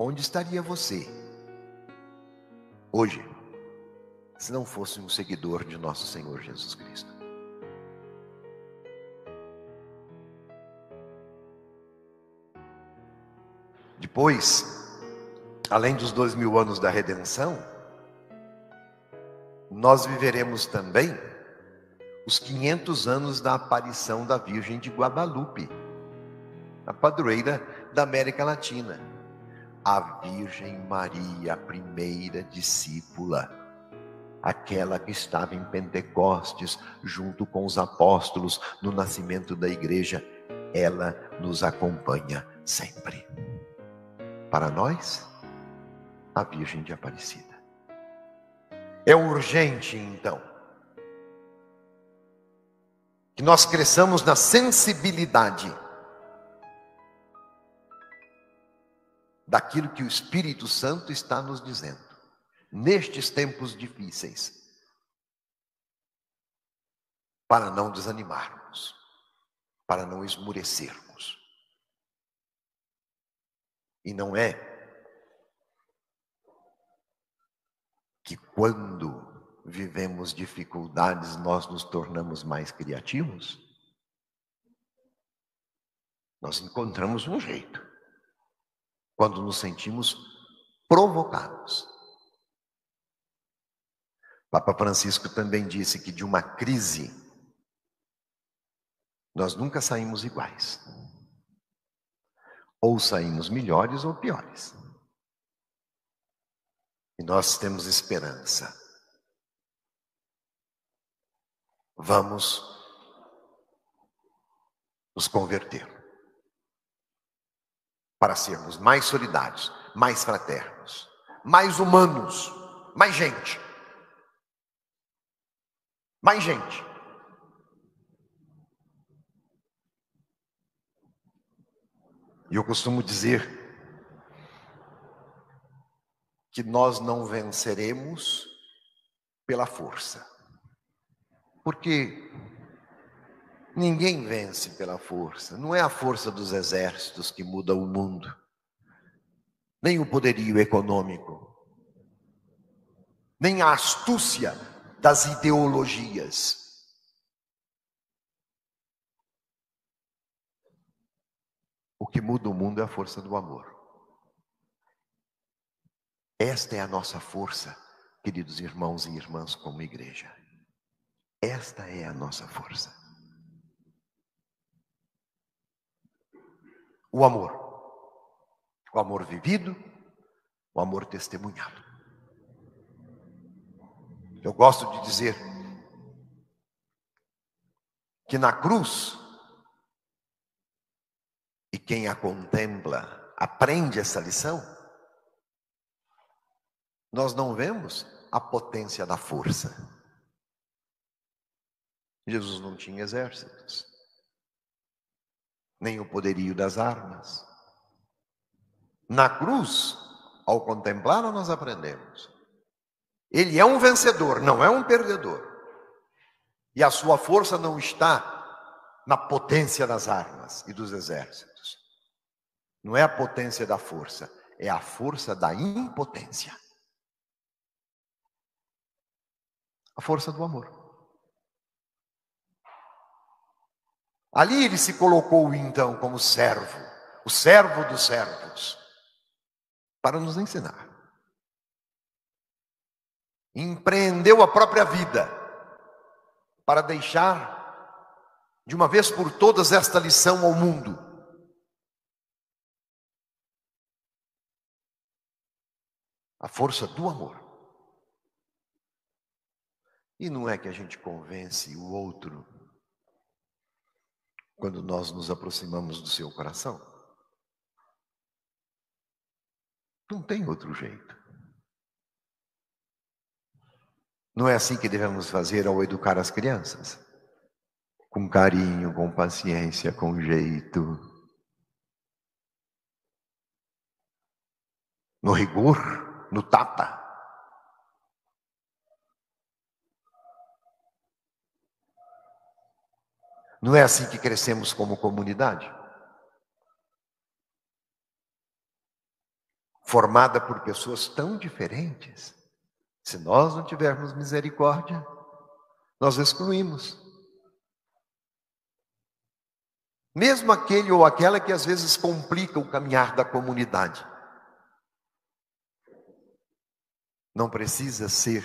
onde estaria você hoje, se não fosse um seguidor de nosso Senhor Jesus Cristo? Depois, além dos 2000 anos da redenção, nós viveremos também os 500 anos da aparição da Virgem de Guadalupe, a padroeira da América Latina. A Virgem Maria, a primeira discípula, aquela que estava em Pentecostes, junto com os apóstolos, no nascimento da igreja, ela nos acompanha sempre. Para nós, a Virgem de Aparecida. É urgente, então, que nós cresçamos na sensibilidade daquilo que o Espírito Santo está nos dizendo, nestes tempos difíceis, para não desanimarmos, para não esmurecermos. E não é que quando vivemos dificuldades nós nos tornamos mais criativos? Nós encontramos um jeito. Quando nos sentimos provocados. Papa Francisco também disse que de uma crise nós nunca saímos iguais. Ou saímos melhores ou piores. E nós temos esperança. Vamos nos converter para sermos mais solidários, mais fraternos, mais humanos, mais gente. Mais gente. E eu costumo dizer que nós não venceremos pela força. Porque ninguém vence pela força. Não é a força dos exércitos que muda o mundo. Nem o poderio econômico. Nem a astúcia das ideologias. O que muda o mundo é a força do amor. Esta é a nossa força, queridos irmãos e irmãs, como igreja. Esta é a nossa força. O amor. O amor vivido, o amor testemunhado. Eu gosto de dizer que na cruz, e quem a contempla aprende essa lição, nós não vemos a potência da força. Jesus não tinha exércitos, nem o poderio das armas. Na cruz, ao contemplá-lo, nós aprendemos. Ele é um vencedor, não é um perdedor. E a sua força não está na potência das armas e dos exércitos. Não é a potência da força, é a força da impotência. A força do amor. Ali ele se colocou então como servo, o servo dos servos, para nos ensinar. Empreendeu a própria vida para deixar de uma vez por todas esta lição ao mundo. A força do amor. E não é que a gente convence o outro quando nós nos aproximamos do seu coração? Não tem outro jeito. Não é assim que devemos fazer ao educar as crianças? Com carinho, com paciência, com jeito. No rigor, no tapa. Não é assim que crescemos como comunidade? formada por pessoas tão diferentes. Se nós não tivermos misericórdia, nós excluímos. Mesmo aquele ou aquela que às vezes complica o caminhar da comunidade. Não precisa ser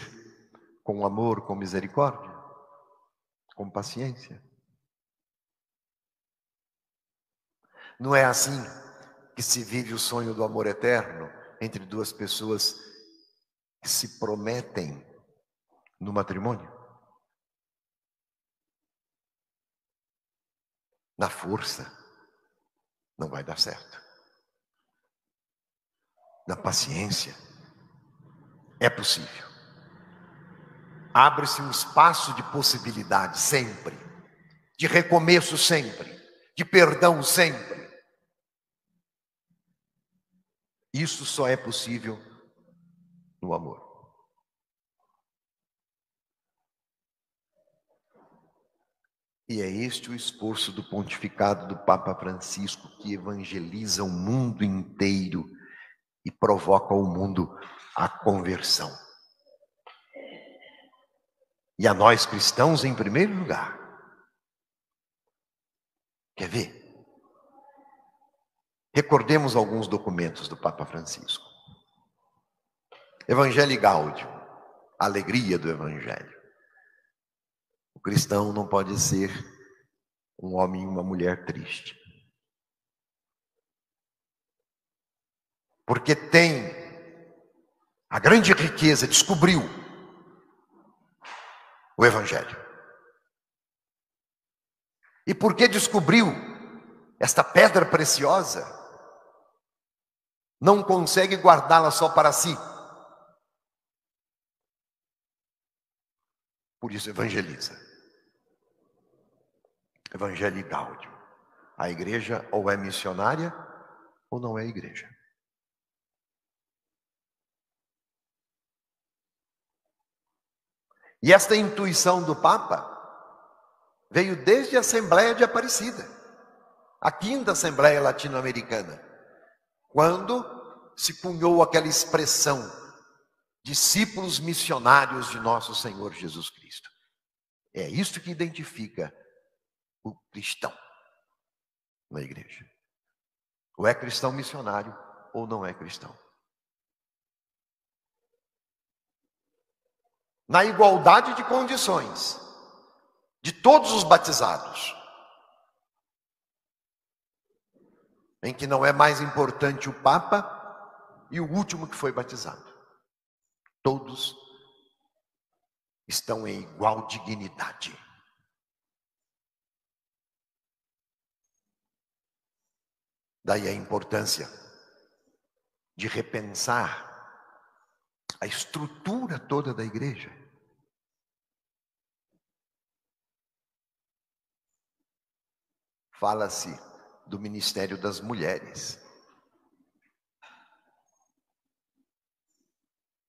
com amor, com misericórdia, com paciência. Não é assim que se vive o sonho do amor eterno entre duas pessoas que se prometem no matrimônio? Na força, não vai dar certo. Na paciência, é possível. Abre-se um espaço de possibilidade sempre, de recomeço sempre, de perdão sempre. Isso só é possível no amor. E é este o esforço do pontificado do Papa Francisco, que evangeliza o mundo inteiro e provoca o mundo à conversão. E a nós cristãos em primeiro lugar. Quer ver? Recordemos alguns documentos do Papa Francisco. Evangelii Gaudium, a alegria do Evangelho. O cristão não pode ser um homem e uma mulher triste. Porque tem a grande riqueza, descobriu o Evangelho. E porque descobriu esta pedra preciosa, não consegue guardá-la só para si. Por isso evangeliza. Evangelii Gaudium. A igreja ou é missionária ou não é igreja. E esta intuição do Papa veio desde a Assembleia de Aparecida, a 5ª Assembleia Latino-Americana, quando se cunhou aquela expressão, discípulos missionários de nosso Senhor Jesus Cristo. É isso que identifica o cristão na igreja. Ou é cristão missionário ou não é cristão. Na igualdade de condições de todos os batizados, em que não é mais importante o Papa e o último que foi batizado. Todos estão em igual dignidade. Daí a importância de repensar a estrutura toda da igreja. Fala-se do ministério das mulheres.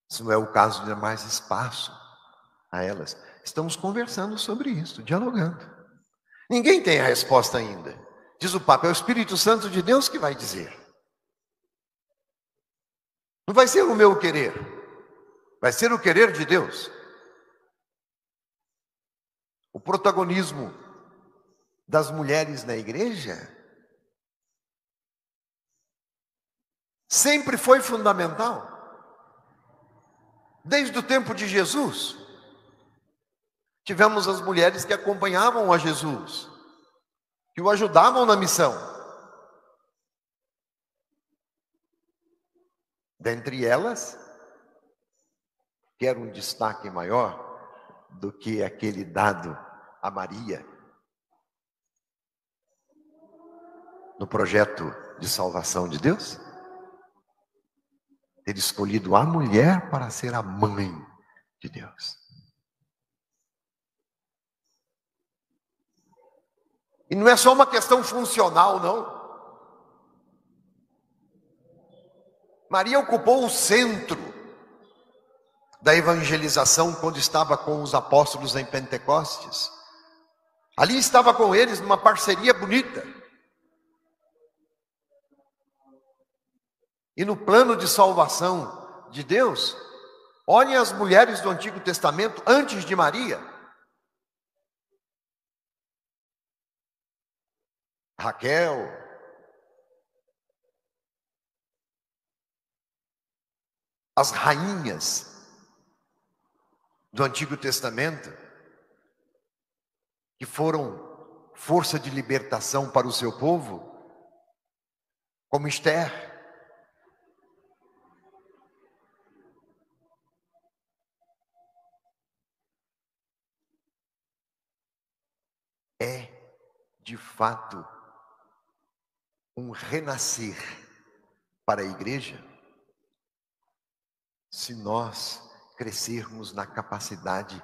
Se não é o caso de dar mais espaço a elas. Estamos conversando sobre isso, dialogando. Ninguém tem a resposta ainda. Diz o Papa, é o Espírito Santo de Deus que vai dizer. Não vai ser o meu querer, vai ser o querer de Deus. O protagonismo das mulheres na igreja sempre foi fundamental. Desde o tempo de Jesus, tivemos as mulheres que acompanhavam a Jesus, que o ajudavam na missão. Dentre elas, quero um destaque maior do que aquele dado a Maria, no projeto de salvação de Deus, ter escolhido a mulher para ser a mãe de Deus. E não é só uma questão funcional, não. Maria ocupou o centro da evangelização quando estava com os apóstolos em Pentecostes. Ali estava com eles numa parceria bonita. E no plano de salvação de Deus, olhem as mulheres do Antigo Testamento antes de Maria. Raquel, as rainhas do Antigo Testamento, que foram força de libertação para o seu povo, como Esther. É, de fato, um renascer para a igreja, se nós crescermos na capacidade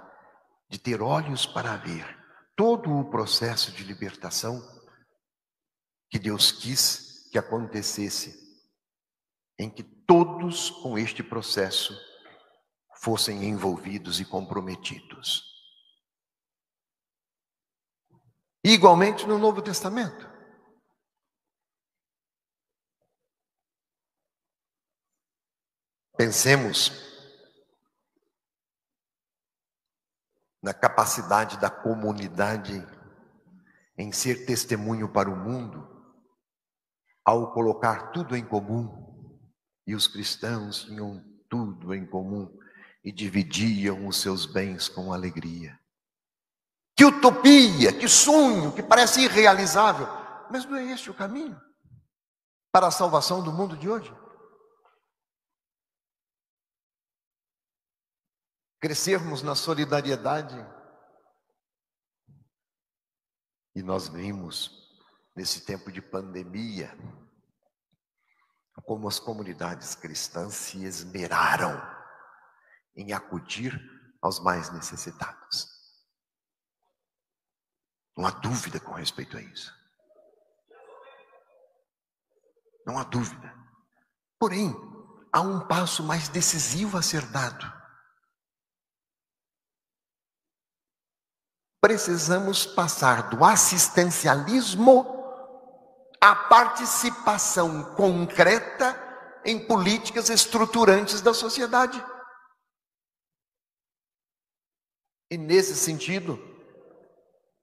de ter olhos para ver todo o processo de libertação que Deus quis que acontecesse, em que todos com este processo fossem envolvidos e comprometidos. E igualmente no Novo Testamento. Pensemos na capacidade da comunidade em ser testemunho para o mundo, ao colocar tudo em comum. E os cristãos tinham tudo em comum e dividiam os seus bens com alegria. Que utopia, que sonho, que parece irrealizável. Mas não é este o caminho para a salvação do mundo de hoje? Crescermos na solidariedade. E nós vimos, nesse tempo de pandemia, como as comunidades cristãs se esmeraram em acudir aos mais necessitados. Não há dúvida com respeito a isso. Não há dúvida. Porém, há um passo mais decisivo a ser dado. Precisamos passar do assistencialismo à participação concreta em políticas estruturantes da sociedade. E nesse sentido,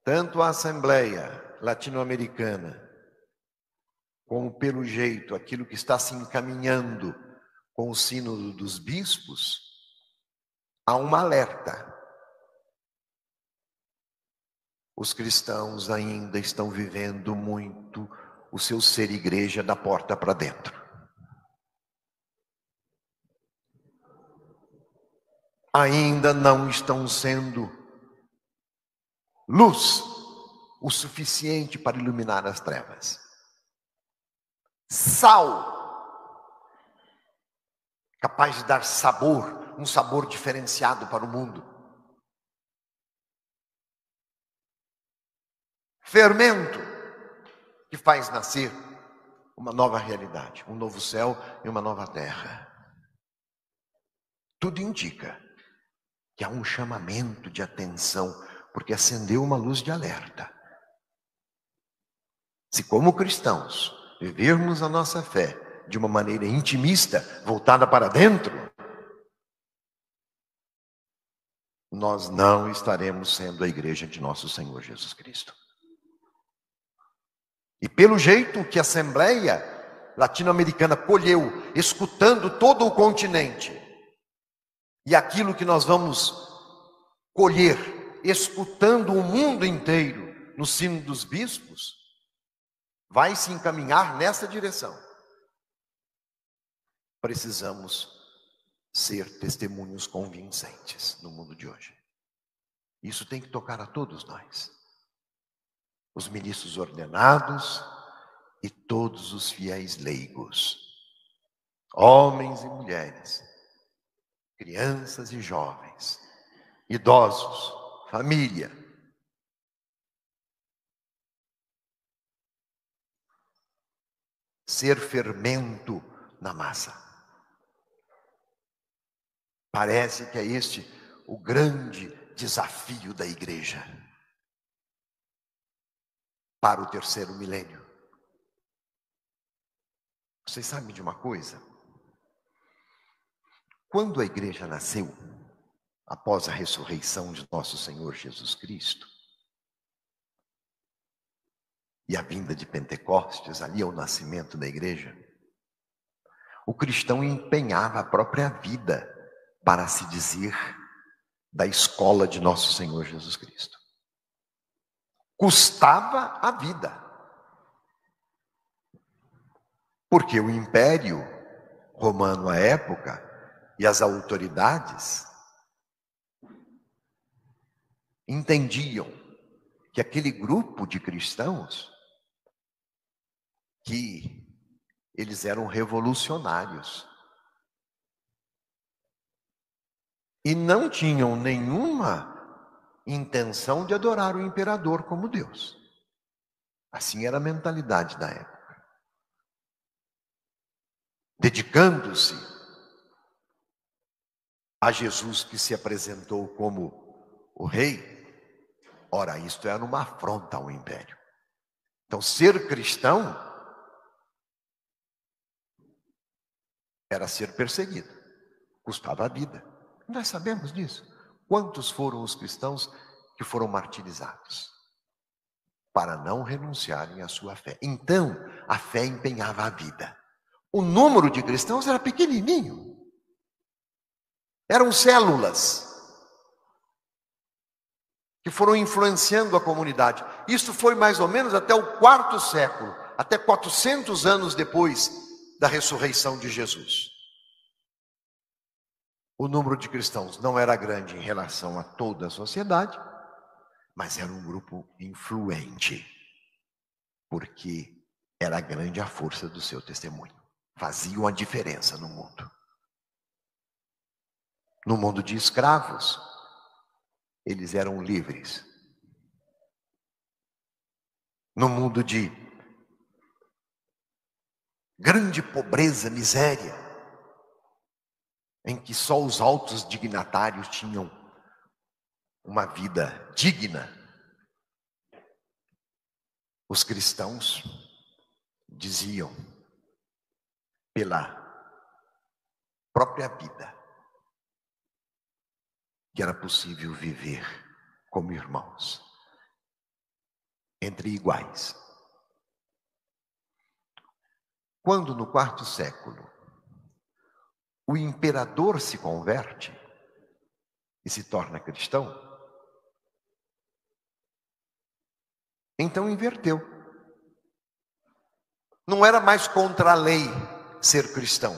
tanto a Assembleia Latino-Americana, como pelo jeito aquilo que está se encaminhando com o Sínodo dos Bispos, há um alerta. Os cristãos ainda estão vivendo muito o seu ser igreja da porta para dentro. Ainda não estão sendo luz o suficiente para iluminar as trevas. Sal, capaz de dar sabor, um sabor diferenciado para o mundo. Fermento, que faz nascer uma nova realidade, um novo céu e uma nova terra. Tudo indica que há um chamamento de atenção, porque acendeu uma luz de alerta. Se como cristãos vivermos a nossa fé de uma maneira intimista, voltada para dentro, nós não estaremos sendo a igreja de nosso Senhor Jesus Cristo. E pelo jeito que a Assembleia Latino-Americana colheu, escutando todo o continente, e aquilo que nós vamos colher, escutando o mundo inteiro no Sínodo dos Bispos, vai se encaminhar nessa direção. Precisamos ser testemunhos convincentes no mundo de hoje. Isso tem que tocar a todos nós. Os ministros ordenados e todos os fiéis leigos, homens e mulheres, crianças e jovens, idosos, família. Ser fermento na massa. Parece que é este o grande desafio da igreja para o terceiro milênio. Vocês sabem de uma coisa? Quando a igreja nasceu, após a ressurreição de nosso Senhor Jesus Cristo, e a vinda de Pentecostes, ali é o nascimento da igreja, o cristão empenhava a própria vida para se dizer da escola de nosso Senhor Jesus Cristo. Custava a vida. Porque o império romano à época e as autoridades entendiam que aquele grupo de cristãos, que eles eram revolucionários e não tinham nenhuma intenção de adorar o imperador como Deus. Assim era a mentalidade da época. Dedicando-se a Jesus, que se apresentou como o rei, ora, isto era uma afronta ao império. Então, ser cristão era ser perseguido, custava a vida. Nós sabemos disso. Quantos foram os cristãos que foram martirizados para não renunciarem à sua fé? Então, a fé empenhava a vida. O número de cristãos era pequenininho. Eram células que foram influenciando a comunidade. Isso foi mais ou menos até o 4º século, até 400 anos depois da ressurreição de Jesus. O número de cristãos não era grande em relação a toda a sociedade, mas era um grupo influente, porque era grande a força do seu testemunho. Faziam a diferença no mundo. No mundo de escravos, eles eram livres. No mundo de grande pobreza, miséria, em que só os altos dignatários tinham uma vida digna, os cristãos diziam, pela própria vida, que era possível viver como irmãos, entre iguais. Quando no 4º século o imperador se converte e se torna cristão, então inverteu. Não era mais contra a lei ser cristão,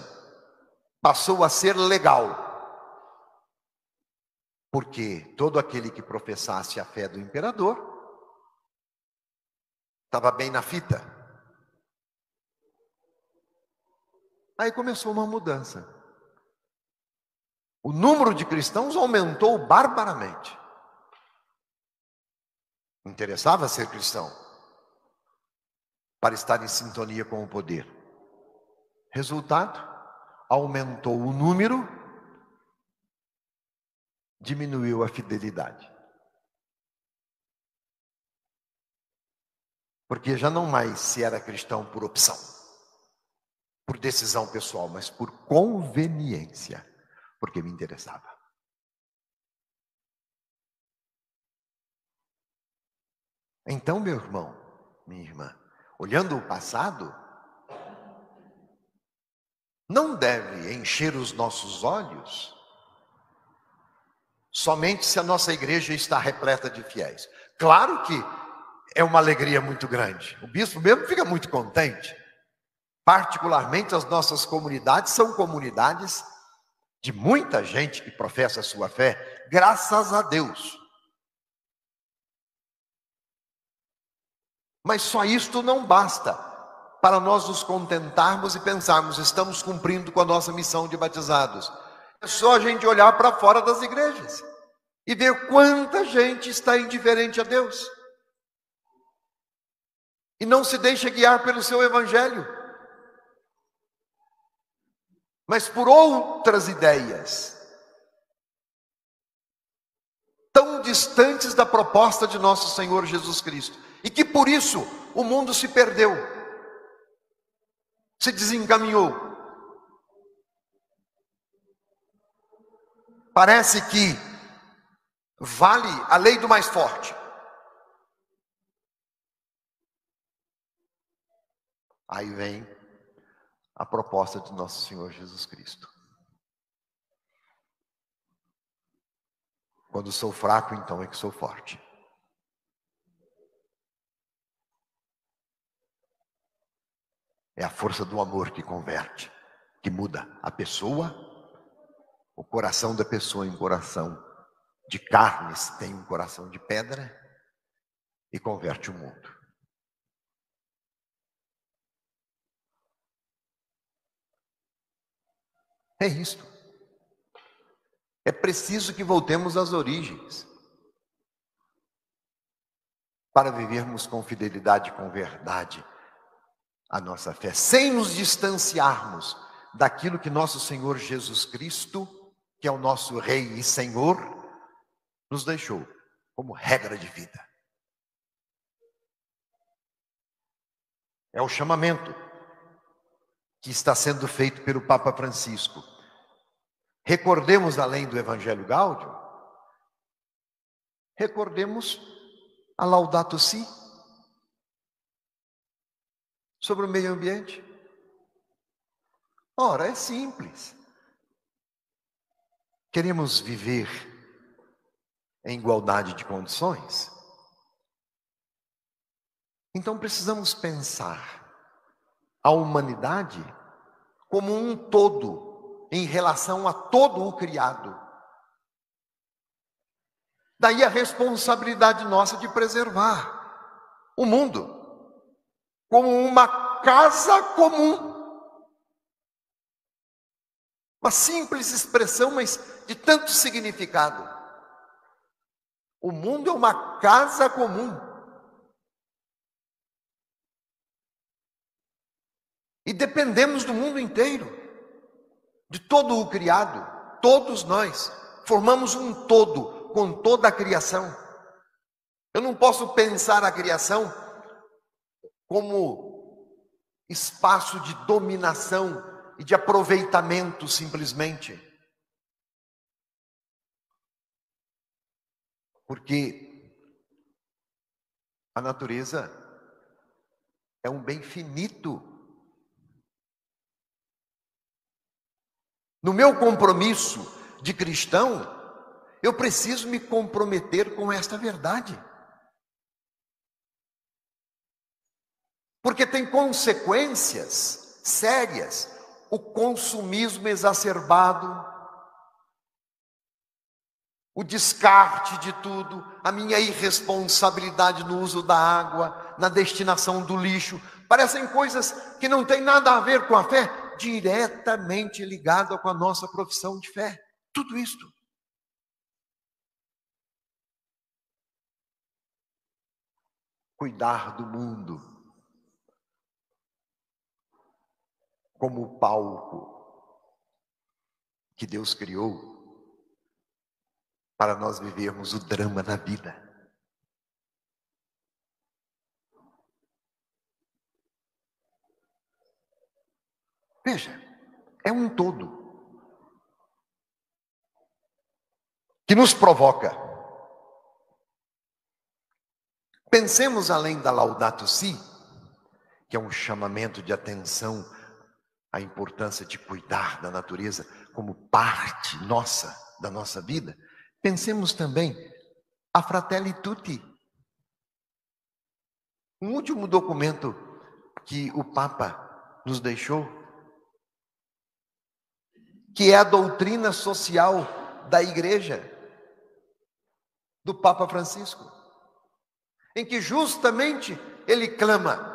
passou a ser legal. Porque todo aquele que professasse a fé do imperador estava bem na fita. Aí começou uma mudança. O número de cristãos aumentou barbaramente. Interessava ser cristão para estar em sintonia com o poder. Resultado, aumentou o número, diminuiu a fidelidade. Porque já não mais se era cristão por opção, por decisão pessoal, mas por conveniência, porque me interessava. Então, meu irmão, minha irmã, olhando o passado, não deve encher os nossos olhos somente se a nossa igreja está repleta de fiéis. Claro que é uma alegria muito grande. O bispo mesmo fica muito contente. Particularmente as nossas comunidades são comunidades de muita gente que professa a sua fé, graças a Deus. Mas só isto não basta para nós nos contentarmos e pensarmos, estamos cumprindo com a nossa missão de batizados. É só a gente olhar para fora das igrejas e ver quanta gente está indiferente a Deus e não se deixa guiar pelo seu evangelho, mas por outras ideias tão distantes da proposta de nosso Senhor Jesus Cristo, e que por isso o mundo se perdeu, se desencaminhou. Parece que vale a lei do mais forte. Aí vem a proposta de nosso Senhor Jesus Cristo. Quando sou fraco, então é que sou forte. É a força do amor que converte, que muda a pessoa, o coração da pessoa em coração de carnes, tem um coração de pedra e converte o mundo. É isto. É preciso que voltemos às origens para vivermos com fidelidade e com verdade a nossa fé, sem nos distanciarmos daquilo que nosso Senhor Jesus Cristo, que é o nosso Rei e Senhor, nos deixou como regra de vida. É o chamamento que está sendo feito pelo Papa Francisco. Recordemos, além do Evangelho Gáudio, recordemos a Laudato Si sobre o meio ambiente. Ora, é simples. Queremos viver em igualdade de condições? Então precisamos pensar a humanidade como um todo em relação a todo o criado. Daí a responsabilidade nossa de preservar o mundo como uma casa comum. Uma simples expressão, mas de tanto significado. O mundo é uma casa comum. E dependemos do mundo inteiro, de todo o criado. Todos nós formamos um todo com toda a criação. Eu não posso pensar a criação como espaço de dominação e de aproveitamento simplesmente. Porque a natureza é um bem finito. No meu compromisso de cristão, eu preciso me comprometer com esta verdade. Porque tem consequências sérias. O consumismo exacerbado, o descarte de tudo, a minha irresponsabilidade no uso da água, na destinação do lixo, parecem coisas que não têm nada a ver com a fé, diretamente ligado com a nossa profissão de fé. Tudo isto. Cuidar do mundo como o palco que Deus criou para nós vivermos o drama da vida. Veja, é um todo que nos provoca. Pensemos além da Laudato Si, que é um chamamento de atenção à importância de cuidar da natureza como parte nossa, da nossa vida. Pensemos também a Fratelli Tutti, um último documento que o Papa nos deixou, que é a doutrina social da Igreja, do Papa Francisco, em que justamente ele clama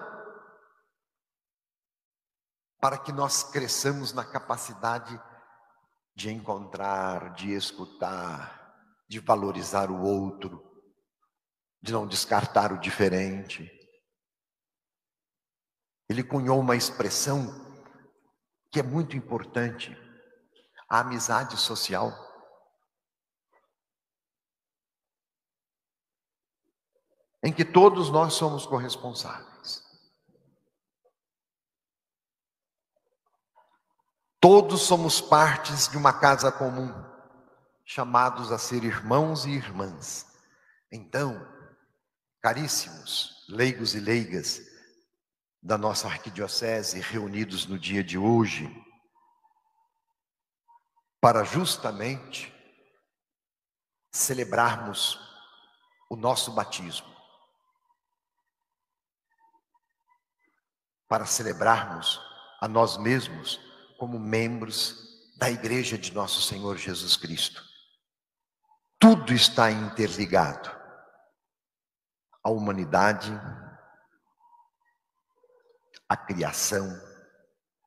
para que nós cresçamos na capacidade de encontrar, de escutar, de valorizar o outro, de não descartar o diferente. Ele cunhou uma expressão que é muito importante, a amizade social. Em que todos nós somos corresponsáveis. Todos somos partes de uma casa comum, chamados a ser irmãos e irmãs. Então, caríssimos leigos e leigas da nossa arquidiocese reunidos no dia de hoje, para justamente celebrarmos o nosso batismo, para celebrarmos a nós mesmos como membros da Igreja de nosso Senhor Jesus Cristo. Tudo está interligado. A humanidade, a criação,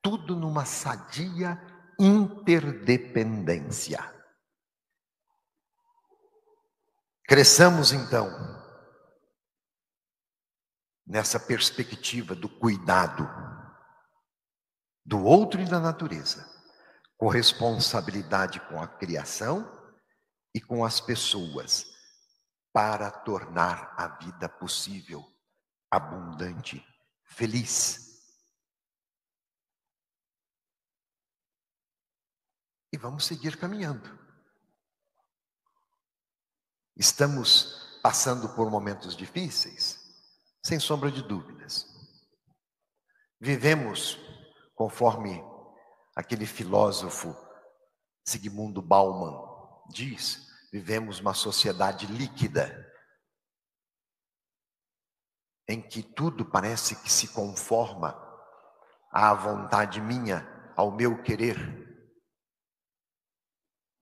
tudo numa sadia interdependência. Cresçamos então nessa perspectiva do cuidado do outro e da natureza, com responsabilidade com a criação e com as pessoas, para tornar a vida possível, abundante, feliz. E vamos seguir caminhando. Estamos passando por momentos difíceis, sem sombra de dúvidas. Vivemos, conforme aquele filósofo Zygmunt Bauman diz, vivemos uma sociedade líquida, em que tudo parece que se conforma à vontade minha, ao meu querer.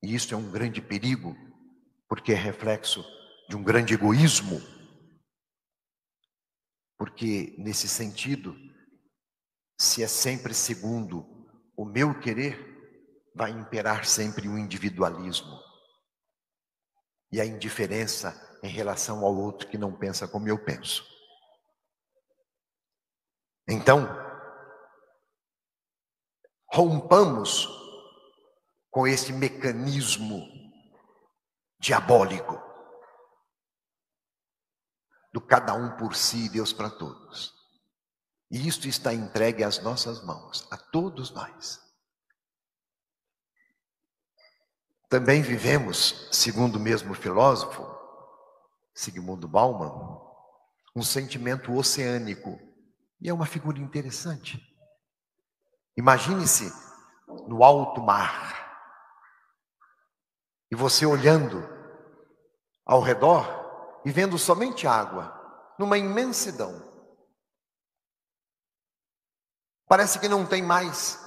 E isso é um grande perigo, porque é reflexo de um grande egoísmo. Porque, nesse sentido, se é sempre segundo o meu querer, vai imperar sempre o individualismo. E a indiferença em relação ao outro que não pensa como eu penso. Então, rompamos com esse mecanismo diabólico do cada um por si e Deus para todos. E isto está entregue às nossas mãos, a todos nós. Também vivemos, segundo o mesmo filósofo, Zygmunt Bauman, um sentimento oceânico. E é uma figura interessante. Imagine-se no alto mar, e você olhando ao redor e vendo somente água, numa imensidão. Parece que não tem mais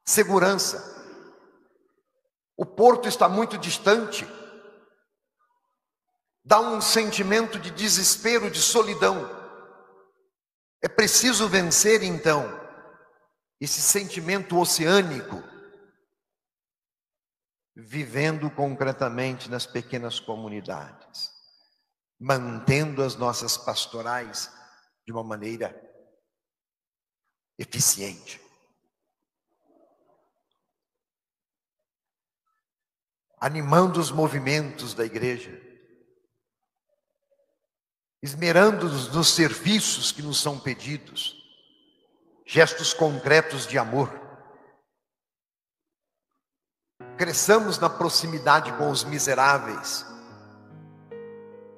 segurança. O porto está muito distante. Dá um sentimento de desespero, de solidão. É preciso vencer, então, esse sentimento oceânico, vivendo concretamente nas pequenas comunidades, mantendo as nossas pastorais de uma maneira eficiente. Animando os movimentos da igreja, esmerando-nos nos serviços que nos são pedidos, gestos concretos de amor. Cresçamos na proximidade com os miseráveis,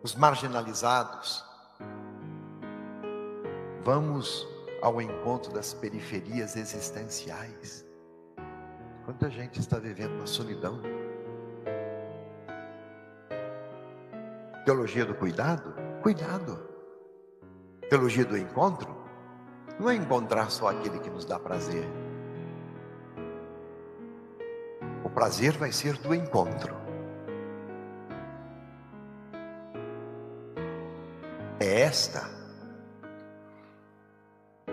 os marginalizados. Vamos ao encontro das periferias existenciais. Quanta gente está vivendo na solidão. Teologia do cuidado? Cuidado. Teologia do encontro? Não é encontrar só aquele que nos dá prazer. O prazer vai ser do encontro. É esta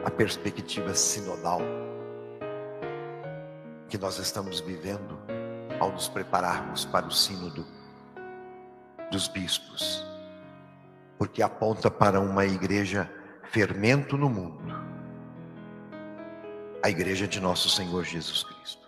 a perspectiva sinodal que nós estamos vivendo ao nos prepararmos para o sínodo dos bispos, porque aponta para uma igreja fermento no mundo, a igreja de nosso Senhor Jesus Cristo.